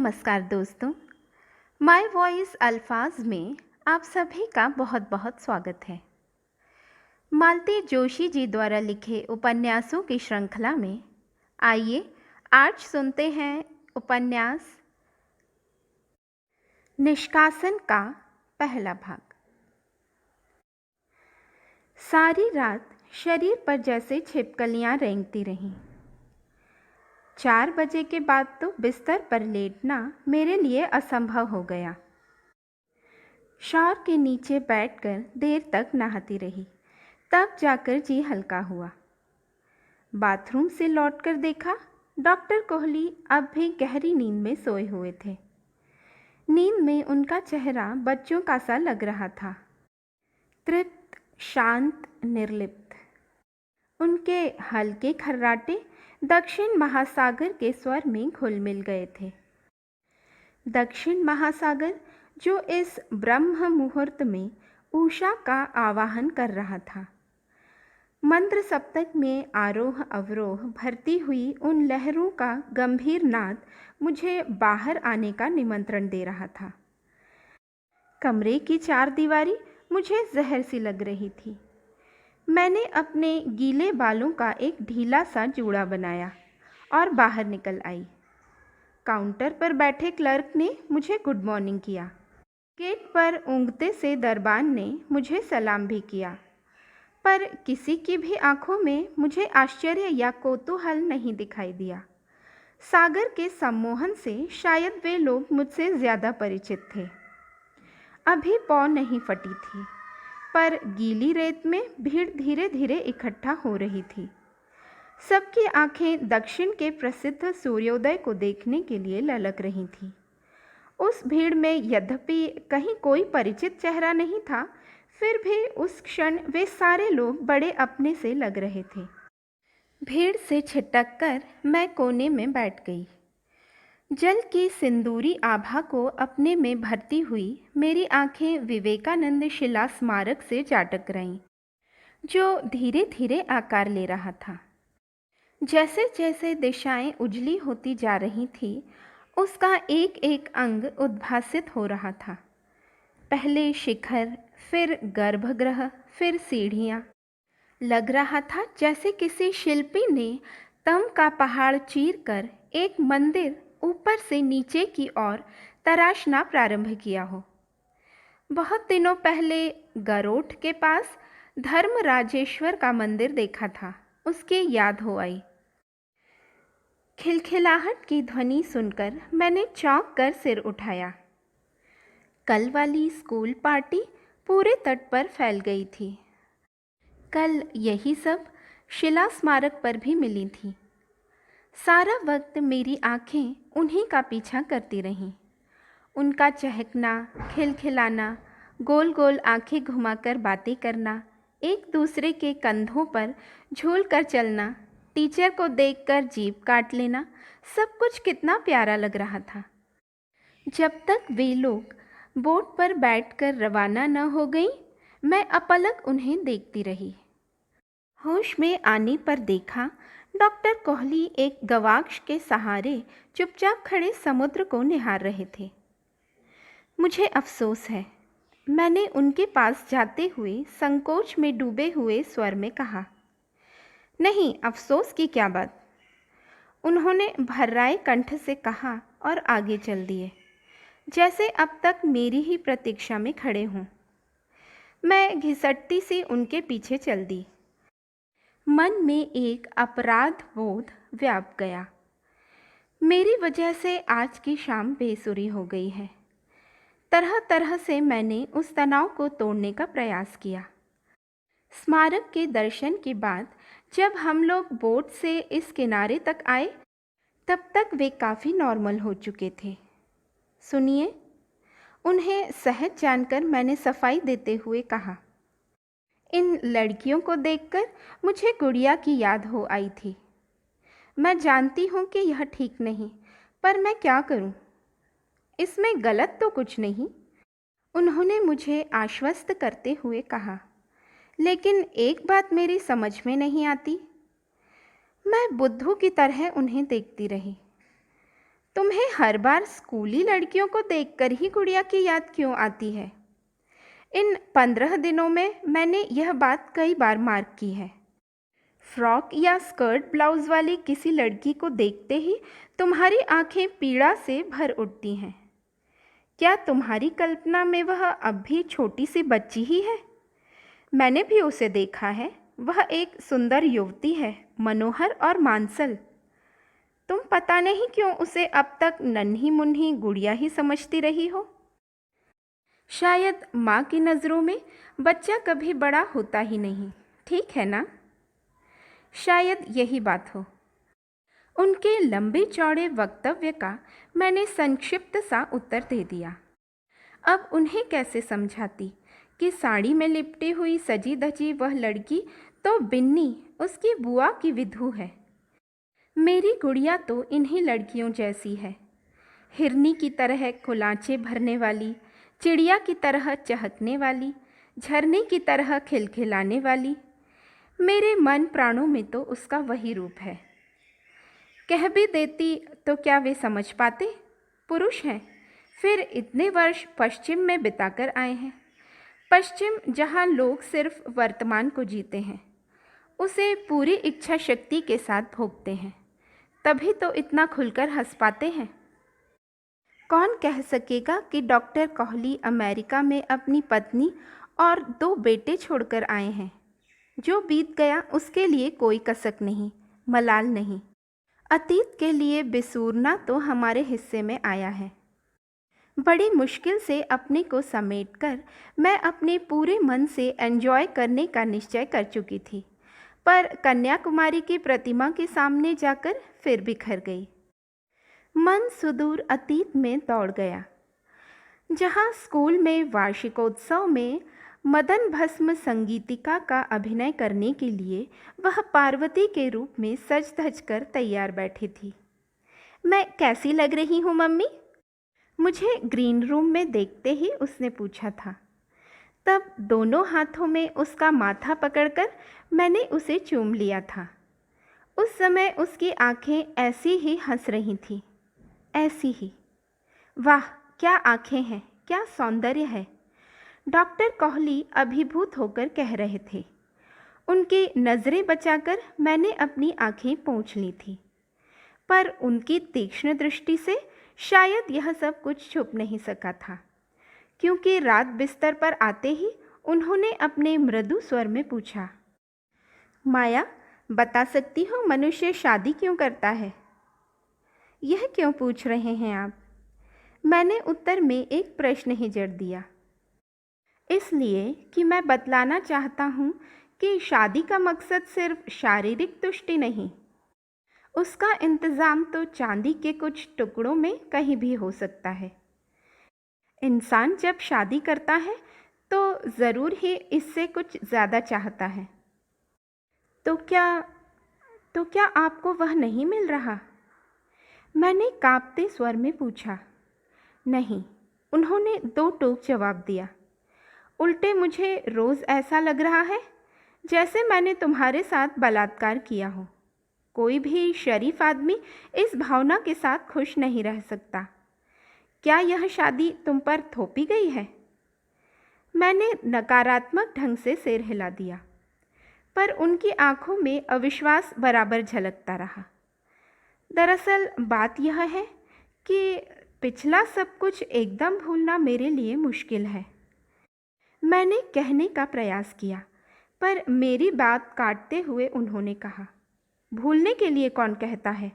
नमस्कार दोस्तों। My voice अल्फाज में आप सभी का बहुत बहुत स्वागत है। मालती जोशी जी द्वारा लिखे उपन्यासों की श्रृंखला में आइए आज सुनते हैं उपन्यास निष्कासन का पहला भाग। सारी रात शरीर पर जैसे छिपकलियां रेंगती रहीं। 4 बजे के बाद तो बिस्तर पर लेटना मेरे लिए असंभव हो गया। शावर के नीचे बैठकर देर तक नहाती रही, तब जाकर जी हल्का हुआ। बाथरूम से लौटकर देखा, डॉक्टर कोहली अब भी गहरी नींद में सोए हुए थे। नींद में उनका चेहरा बच्चों का सा लग रहा था, तृप्त, शांत, निर्लिप्त। उनके हल्के खर्राटे दक्षिण महासागर के स्वर में घुल मिल गए थे। दक्षिण महासागर जो इस ब्रह्म मुहूर्त में उषा का आवाहन कर रहा था। मंत्र सप्तक में आरोह अवरोह भरती हुई उन लहरों का गंभीर नाद मुझे बाहर आने का निमंत्रण दे रहा था। कमरे की चार दीवारी मुझे जहर सी लग रही थी। मैंने अपने गीले बालों का एक ढीला सा जूड़ा बनाया और बाहर निकल आई। काउंटर पर बैठे क्लर्क ने मुझे गुड मॉर्निंग किया। गेट पर ऊँघते से दरबान ने मुझे सलाम भी किया, पर किसी की भी आंखों में मुझे आश्चर्य या कौतूहल नहीं दिखाई दिया। सागर के सम्मोहन से शायद वे लोग मुझसे ज़्यादा परिचित थे। अभी पौ नहीं फटी थी, पर गीली रेत में भीड़ धीरे धीरे इकट्ठा हो रही थी। सबकी आंखें दक्षिण के प्रसिद्ध सूर्योदय को देखने के लिए ललक रही थीं। उस भीड़ में यद्यपि कहीं कोई परिचित चेहरा नहीं था, फिर भी उस क्षण वे सारे लोग बड़े अपने से लग रहे थे। भीड़ से छिटक कर मैं कोने में बैठ गई। जल की सिंदूरी आभा को अपने में भरती हुई मेरी आंखें विवेकानंद शिला स्मारक से जाटक रहीं, जो धीरे धीरे आकार ले रहा था। जैसे जैसे दिशाएं उजली होती जा रही थी, उसका एक एक अंग उद्भासित हो रहा था। पहले शिखर, फिर गर्भगृह, फिर सीढ़ियाँ। लग रहा था जैसे किसी शिल्पी ने तम का पहाड़ चीर कर एक मंदिर ऊपर से नीचे की ओर तराशना प्रारंभ किया हो। बहुत दिनों पहले गरोठ के पास धर्मराजेश्वर का मंदिर देखा था, उसकी याद हो आई। खिलखिलाहट की ध्वनि सुनकर मैंने चौंक कर सिर उठाया। कल वाली स्कूल पार्टी पूरे तट पर फैल गई थी। कल यही सब शिला स्मारक पर भी मिली थी। सारा वक्त मेरी आंखें उन्हीं का पीछा करती रहीं। उनका चहकना, खिलखिलाना, गोल गोल आंखें घुमाकर बातें करना, एक दूसरे के कंधों पर झूल कर चलना, टीचर को देखकर जीभ काट लेना, सब कुछ कितना प्यारा लग रहा था। जब तक वे लोग बोट पर बैठकर रवाना न हो गईं, मैं अपलक उन्हें देखती रही। होश में आने पर देखा, डॉक्टर कोहली एक गवाक्ष के सहारे चुपचाप खड़े समुद्र को निहार रहे थे। मुझे अफसोस है, मैंने उनके पास जाते हुए संकोच में डूबे हुए स्वर में कहा। नहीं, अफसोस की क्या बात, उन्होंने भर्राए कंठ से कहा और आगे चल दिए, जैसे अब तक मेरी ही प्रतीक्षा में खड़े हों। मैं घिसटती सी उनके पीछे चल दी। मन में एक अपराध बोध व्याप गया। मेरी वजह से आज की शाम बेसुरी हो गई है। तरह तरह से मैंने उस तनाव को तोड़ने का प्रयास किया। स्मारक के दर्शन के बाद जब हम लोग बोट से इस किनारे तक आए, तब तक वे काफ़ी नॉर्मल हो चुके थे। सुनिए, उन्हें सहज जानकर मैंने सफाई देते हुए कहा। इन लड़कियों को देखकर मुझे गुड़िया की याद हो आई थी। मैं जानती हूँ कि यह ठीक नहीं, पर मैं क्या करूँ? इसमें गलत तो कुछ नहीं, उन्होंने मुझे आश्वस्त करते हुए कहा। लेकिन एक बात मेरी समझ में नहीं आती। मैं बुद्धू की तरह उन्हें देखती रही। तुम्हें हर बार स्कूली लड़कियों को देखकर ही गुड़िया की याद क्यों आती है? इन 15 दिनों में मैंने यह बात कई बार मार्क की है। फ्रॉक या स्कर्ट ब्लाउज वाली किसी लड़की को देखते ही तुम्हारी आंखें पीड़ा से भर उठती हैं। क्या तुम्हारी कल्पना में वह अब भी छोटी सी बच्ची ही है? मैंने भी उसे देखा है। वह एक सुंदर युवती है, मनोहर और मांसल। तुम पता नहीं क्यों उसे अब तक नन्ही मुन्नी गुड़िया ही समझती रही हो। शायद माँ की नज़रों में बच्चा कभी बड़ा होता ही नहीं, ठीक है ना? शायद यही बात हो। उनके लंबे चौड़े वक्तव्य का मैंने संक्षिप्त सा उत्तर दे दिया। अब उन्हें कैसे समझाती कि साड़ी में लिपटी हुई सजी धजी वह लड़की तो बिन्नी, उसकी बुआ की विधु है। मेरी गुड़िया तो इन्हीं लड़कियों जैसी है, हिरनी की तरह खुलाचे भरने वाली, चिड़िया की तरह चहकने वाली, झरने की तरह खिलखिलाने वाली। मेरे मन प्राणों में तो उसका वही रूप है। कह भी देती तो क्या वे समझ पाते? पुरुष हैं, फिर इतने वर्ष पश्चिम में बिताकर आए हैं। पश्चिम जहाँ लोग सिर्फ वर्तमान को जीते हैं, उसे पूरी इच्छा शक्ति के साथ भोगते हैं, तभी तो इतना खुलकर हंस पाते हैं। कौन कह सकेगा कि डॉक्टर कोहली अमेरिका में अपनी पत्नी और 2 बेटे छोड़कर आए हैं। जो बीत गया उसके लिए कोई कसक नहीं, मलाल नहीं। अतीत के लिए बिसूरना तो हमारे हिस्से में आया है। बड़ी मुश्किल से अपने को समेटकर मैं अपने पूरे मन से एंजॉय करने का निश्चय कर चुकी थी, पर कन्याकुमारी की प्रतिमा के सामने जाकर फिर बिखर गई। मन सुदूर अतीत में दौड़ गया, जहाँ स्कूल में वार्षिकोत्सव में मदन भस्म संगीतिका का अभिनय करने के लिए वह पार्वती के रूप में सज धज कर तैयार बैठी थी। मैं कैसी लग रही हूँ मम्मी? मुझे ग्रीन रूम में देखते ही उसने पूछा था। तब दोनों हाथों में उसका माथा पकड़कर मैंने उसे चूम लिया था। उस समय उसकी आंखें ऐसी ही हंस रही थीं, ऐसी ही। वाह, क्या आंखें हैं, क्या सौंदर्य है, डॉक्टर कोहली अभिभूत होकर कह रहे थे। उनकी नज़रें बचाकर मैंने अपनी आंखें पोंछ ली थी, पर उनकी तीक्ष्ण दृष्टि से शायद यह सब कुछ छुप नहीं सका था, क्योंकि रात बिस्तर पर आते ही उन्होंने अपने मृदु स्वर में पूछा, माया, बता सकती हो मनुष्य शादी क्यों करता है? यह क्यों पूछ रहे हैं आप? मैंने उत्तर में एक प्रश्न ही जड़ दिया। इसलिए कि मैं बतलाना चाहता हूँ कि शादी का मकसद सिर्फ शारीरिक तुष्टि नहीं, उसका इंतज़ाम तो चांदी के कुछ टुकड़ों में कहीं भी हो सकता है। इंसान जब शादी करता है तो ज़रूर ही इससे कुछ ज़्यादा चाहता है। तो क्या आपको वह नहीं मिल रहा? मैंने कांपते स्वर में पूछा। नहीं, उन्होंने 2 टूक जवाब दिया। उल्टे मुझे रोज़ ऐसा लग रहा है जैसे मैंने तुम्हारे साथ बलात्कार किया हो। कोई भी शरीफ आदमी इस भावना के साथ खुश नहीं रह सकता। क्या यह शादी तुम पर थोपी गई है? मैंने नकारात्मक ढंग से सिर हिला दिया, पर उनकी आंखों में अविश्वास बराबर झलकता रहा। दरअसल बात यह है कि पिछला सब कुछ एकदम भूलना मेरे लिए मुश्किल है। मैंने कहने का प्रयास किया, पर मेरी बात काटते हुए उन्होंने कहा, भूलने के लिए कौन कहता है?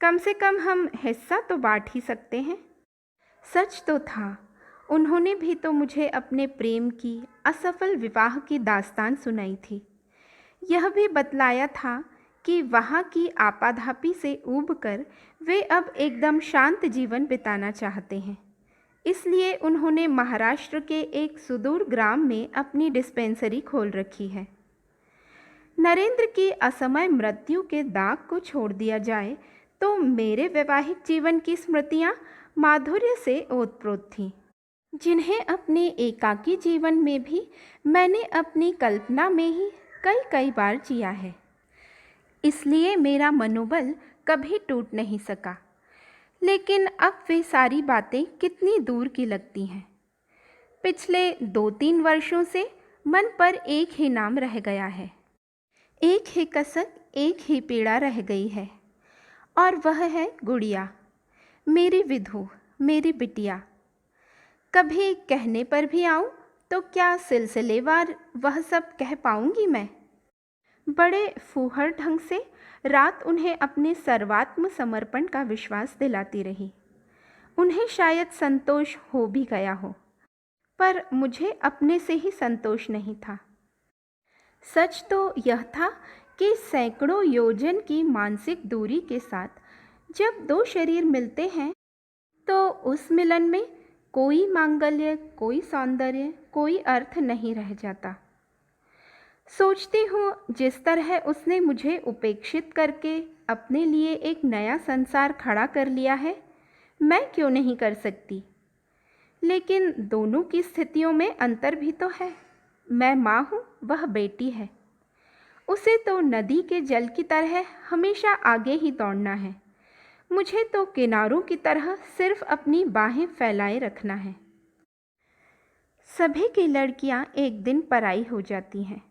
कम से कम हम हिस्सा तो बांट ही सकते हैं। सच तो था, उन्होंने भी तो मुझे अपने प्रेम की, असफल विवाह की दास्तान सुनाई थी। यह भी बतलाया था कि वहाँ की आपाधापी से ऊबकर वे अब एकदम शांत जीवन बिताना चाहते हैं। इसलिए उन्होंने महाराष्ट्र के एक सुदूर ग्राम में अपनी डिस्पेंसरी खोल रखी है। नरेंद्र की असमय मृत्यु के दाग को छोड़ दिया जाए तो मेरे वैवाहिक जीवन की स्मृतियाँ माधुर्य से ओतप्रोत थीं, जिन्हें अपने एकाकी जीवन में भी मैंने अपनी कल्पना में ही कई कई बार जिया है। इसलिए मेरा मनोबल कभी टूट नहीं सका। लेकिन अब वे सारी बातें कितनी दूर की लगती हैं। पिछले 2-3 वर्षों से मन पर एक ही नाम रह गया है, एक ही कसक, एक ही पीड़ा रह गई है, और वह है गुड़िया, मेरी विधु, मेरी बिटिया। कभी कहने पर भी आऊं तो क्या सिलसिलेवार वह सब कह पाऊंगी मैं? बड़े फूहड़ ढंग से रात उन्हें अपने सर्वात्म समर्पण का विश्वास दिलाती रही। उन्हें शायद संतोष हो भी गया हो, पर मुझे अपने से ही संतोष नहीं था। सच तो यह था कि सैकड़ों योजन की मानसिक दूरी के साथ जब दो शरीर मिलते हैं तो उस मिलन में कोई मांगल्य, कोई सौंदर्य, कोई अर्थ नहीं रह जाता। सोचती हूँ जिस तरह उसने मुझे उपेक्षित करके अपने लिए एक नया संसार खड़ा कर लिया है, मैं क्यों नहीं कर सकती? लेकिन दोनों की स्थितियों में अंतर भी तो है। मैं माँ हूँ, वह बेटी है। उसे तो नदी के जल की तरह हमेशा आगे ही दौड़ना है, मुझे तो किनारों की तरह सिर्फ अपनी बाहें फैलाए रखना है। सभी की लड़कियां एक दिन पराई हो जाती हैं,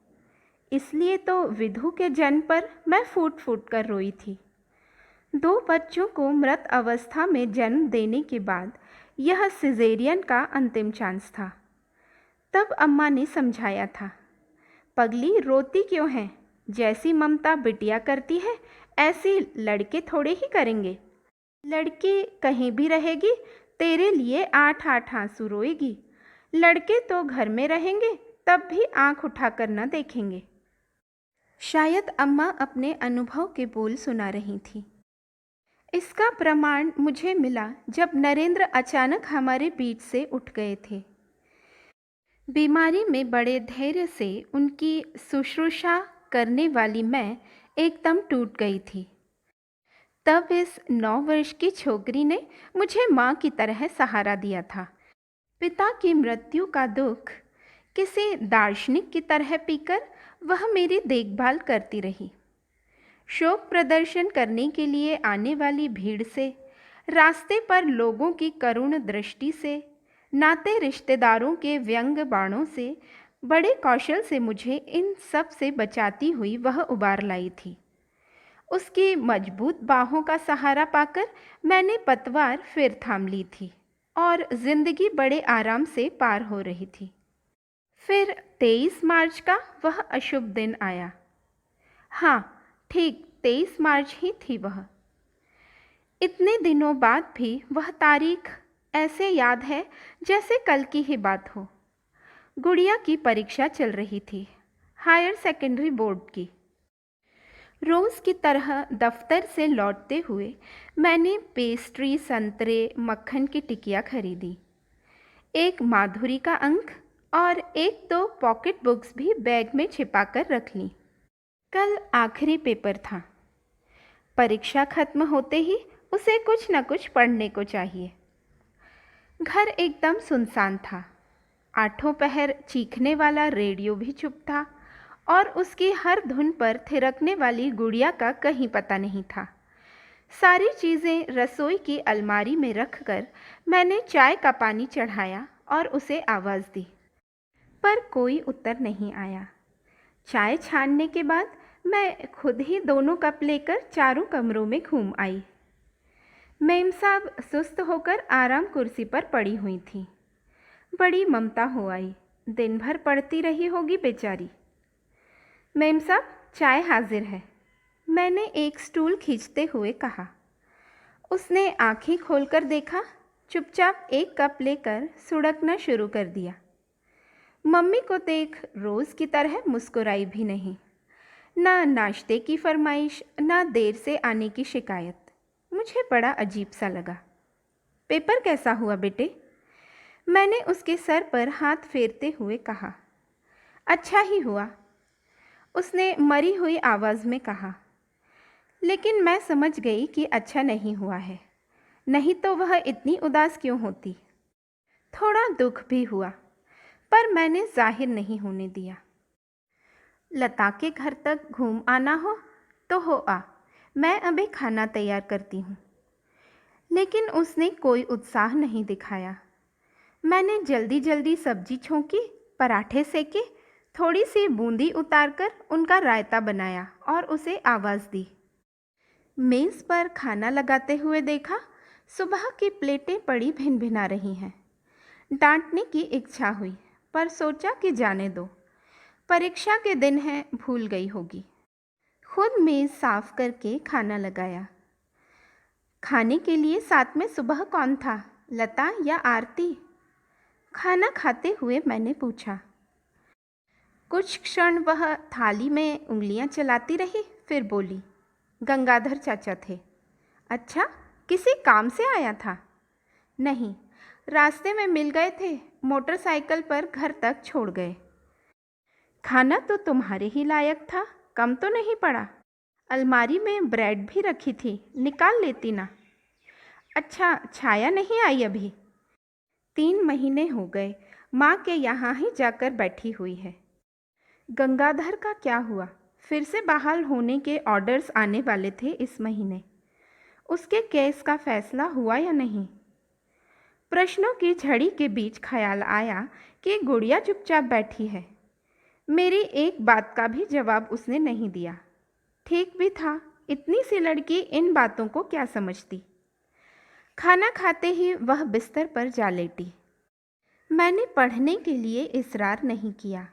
इसलिए तो विधु के जन्म पर मैं फूट फूट कर रोई थी। 2 बच्चों को मृत अवस्था में जन्म देने के बाद यह सिजेरियन का अंतिम चांस था। तब अम्मा ने समझाया था, पगली रोती क्यों है? जैसी ममता बिटिया करती है ऐसी लड़के थोड़े ही करेंगे। लड़की कहीं भी रहेगी, तेरे लिए 8-8 आंसू रोएगी। लड़के तो घर में रहेंगे, तब भी आंख उठाकर न देखेंगे। शायद अम्मा अपने अनुभव के बोल सुना रही थी। इसका प्रमाण मुझे मिला जब नरेंद्र अचानक हमारे बीच से उठ गए थे। बीमारी में बड़े धैर्य से उनकी शुश्रूषा करने वाली मैं एकदम टूट गई थी। तब इस 9 वर्ष की छोकरी ने मुझे माँ की तरह सहारा दिया था। पिता की मृत्यु का दुख किसी दार्शनिक की तरह पीकर वह मेरी देखभाल करती रही। शोक प्रदर्शन करने के लिए आने वाली भीड़ से, रास्ते पर लोगों की करुण दृष्टि से, नाते रिश्तेदारों के व्यंग बाणों से, बड़े कौशल से मुझे इन सब से बचाती हुई वह उबार लाई थी। उसकी मजबूत बाहों का सहारा पाकर मैंने पतवार फिर थाम ली थी और जिंदगी बड़े आराम से पार हो रही थी। फिर 23 मार्च का वह अशुभ दिन आया। हाँ, ठीक 23 मार्च ही थी वह। इतने दिनों बाद भी वह तारीख ऐसे याद है जैसे कल की ही बात हो। गुड़िया की परीक्षा चल रही थी, हायर सेकेंडरी बोर्ड की। रोज़ की तरह दफ्तर से लौटते हुए मैंने पेस्ट्री, संतरे, मक्खन की टिकिया खरीदी। एक माधुरी का अंक और 1-2 पॉकेट बुक्स भी बैग में छिपाकर रख लीं। कल आखिरी पेपर था। परीक्षा खत्म होते ही उसे कुछ न कुछ पढ़ने को चाहिए। घर एकदम सुनसान था। आठों पहर चीखने वाला रेडियो भी चुप था और उसकी हर धुन पर थिरकने वाली गुड़िया का कहीं पता नहीं था। सारी चीज़ें रसोई की अलमारी में रखकर मैंने चाय का पानी चढ़ाया और उसे आवाज़ दी, पर कोई उत्तर नहीं आया। चाय छानने के बाद मैं खुद ही दोनों कप लेकर चारों कमरों में घूम आई। मेम साहब सुस्त होकर आराम कुर्सी पर पड़ी हुई थी। बड़ी ममता हो आई, दिन भर पढ़ती रही होगी बेचारी। मेम साहब, चाय हाजिर है, मैंने एक स्टूल खींचते हुए कहा। उसने आंखें खोलकर देखा, चुपचाप एक कप लेकर सुड़कना शुरू कर दिया। मम्मी को देख रोज़ की तरह मुस्कुराई भी नहीं। ना नाश्ते की फरमाइश, ना देर से आने की शिकायत। मुझे बड़ा अजीब सा लगा। पेपर कैसा हुआ बेटे? मैंने उसके सर पर हाथ फेरते हुए कहा। अच्छा ही हुआ, उसने मरी हुई आवाज़ में कहा। लेकिन मैं समझ गई कि अच्छा नहीं हुआ है, नहीं तो वह इतनी उदास क्यों होती। थोड़ा दुख भी हुआ, पर मैंने जाहिर नहीं होने दिया। लता के घर तक घूम आना हो तो हो आ, मैं अभी खाना तैयार करती हूँ। लेकिन उसने कोई उत्साह नहीं दिखाया। मैंने जल्दी जल्दी सब्जी छोंकी, पराठे सेके, थोड़ी सी बूंदी उतारकर उनका रायता बनाया और उसे आवाज़ दी। मेज़ पर खाना लगाते हुए देखा, सुबह की प्लेटें पड़ी भिन भिना रही हैं। डांटने की इच्छा हुई, पर सोचा कि जाने दो, परीक्षा के दिन है, भूल गई होगी। खुद मेज़ साफ करके खाना लगाया। खाने के लिए साथ में सुबह कौन था, लता या आरती? खाना खाते हुए मैंने पूछा। कुछ क्षण वह थाली में उंगलियां चलाती रही, फिर बोली, गंगाधर चाचा थे। अच्छा, किसी काम से आया था? नहीं, रास्ते में मिल गए थे, मोटरसाइकिल पर घर तक छोड़ गए। खाना तो तुम्हारे ही लायक था, कम तो नहीं पड़ा। अलमारी में ब्रेड भी रखी थी, निकाल लेती ना। अच्छा, छाया नहीं आई अभी? 3 महीने हो गए, माँ के यहाँ ही जाकर बैठी हुई है। गंगाधर का क्या हुआ? फिर से बहाल होने के ऑर्डर्स आने वाले थे इस महीने। उसके केस का फैसला हुआ या नहीं? प्रश्नों की झड़ी के बीच ख्याल आया कि गुड़िया चुपचाप बैठी है। मेरी एक बात का भी जवाब उसने नहीं दिया। ठीक भी था, इतनी सी लड़की इन बातों को क्या समझती। खाना खाते ही वह बिस्तर पर जा लेटी। मैंने पढ़ने के लिए इसरार नहीं किया।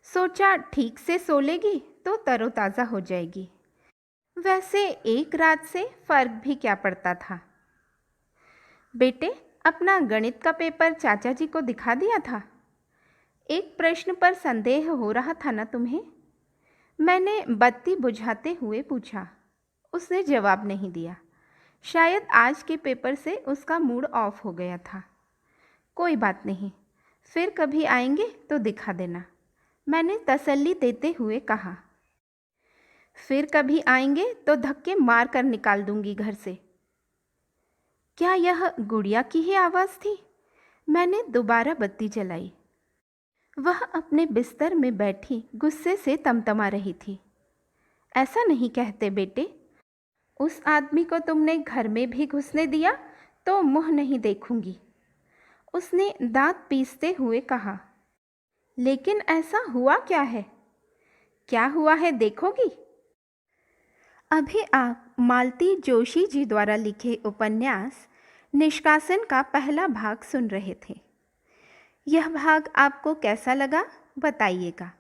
सोचा ठीक से सो लेगी तो तरोताज़ा हो जाएगी। वैसे एक रात से फर्क भी क्या पड़ता था। बेटे, अपना गणित का पेपर चाचा जी को दिखा दिया था? एक प्रश्न पर संदेह हो रहा था ना तुम्हें? मैंने बत्ती बुझाते हुए पूछा। उसने जवाब नहीं दिया। शायद आज के पेपर से उसका मूड ऑफ हो गया था। कोई बात नहीं, फिर कभी आएंगे तो दिखा देना, मैंने तसल्ली देते हुए कहा। फिर कभी आएंगे तो धक्के मार कर निकाल दूंगी घर से। क्या यह गुड़िया की ही आवाज़ थी? मैंने दोबारा बत्ती जलाई। वह अपने बिस्तर में बैठी गुस्से से तमतमा रही थी। ऐसा नहीं कहते बेटे, उस आदमी को तुमने घर में भी घुसने दिया तो मुँह नहीं देखूंगी, उसने दांत पीसते हुए कहा। लेकिन ऐसा हुआ क्या है? क्या हुआ है देखोगी? अभी आप मालती जोशी जी द्वारा लिखे उपन्यास निष्कासन का पहला भाग सुन रहे थे। यह भाग आपको कैसा लगा बताइएगा।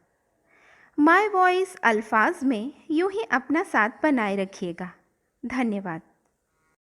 माय वॉइस अल्फाज में यूं ही अपना साथ बनाए रखिएगा। धन्यवाद।